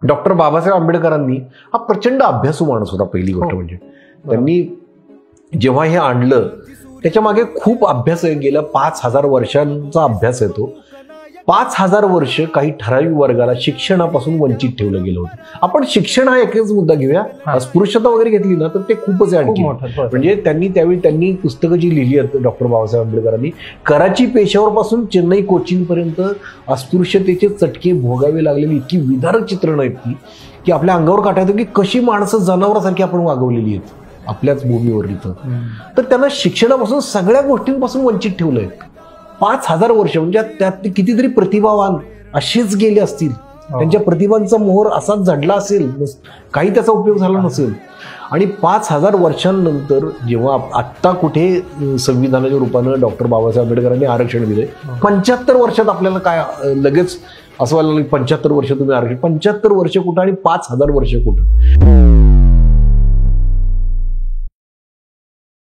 Doctor Babasaheb आंबेडकरांनी हा प्रचंड अभ्यासू माणूस होता. पहिली गोष्ट म्हणजे त्यांनी जेव्हा हे आणलं त्याच्या मागे खूप अभ्यास आहे. गेल्या 5000 वर्षांचा अभ्यास आहे तो. 5000 वर्ष काही ठराविक वर्गाला शिक्षणापासून वंचित ठेवलं गेलं होतं. आपण शिक्षण हा एकच मुद्दा घेऊया. अस्पृश्यता वगैरे घेतली ना तर ते खूपच आहे आणखी. म्हणजे त्यांनी पुस्तकं जी लिहिली आहेत डॉक्टर बाबासाहेब आंबेडकरांनी, कराची पेशावर पासून चेन्नई कोचीन पर्यंत अस्पृश्यतेचे चटके भोगावे लागलेली इतकी विदारक चित्रण आहेत ती की आपल्या अंगावर काटा येतं की कशी माणसं जनावरांसारखी आपण वागवलेली आहेत आपल्याच भूमीवर इथं. तर त्यांना शिक्षणापासून सगळ्या गोष्टींपासून वंचित ठेवलंय. 5000 वर्ष म्हणजे त्यात कितीतरी प्रतिभावान असेच गेले असतील. त्यांच्या प्रतिभांचा मोहर असाच जडला असेल, काही त्याचा उपयोग झाला नसेल. आणि 5000 वर्षांनंतर जेव्हा आत्ता कुठे संविधानाच्या रूपानं डॉक्टर बाबासाहेब आंबेडकरांनी आरक्षण दिलंय, 75 वर्षात आपल्याला काय लगेच असं व्हायला लागलं 75 वर्ष तुम्ही आरक्षण, 75 वर्ष कुठं आणि 5000 वर्ष कुठं.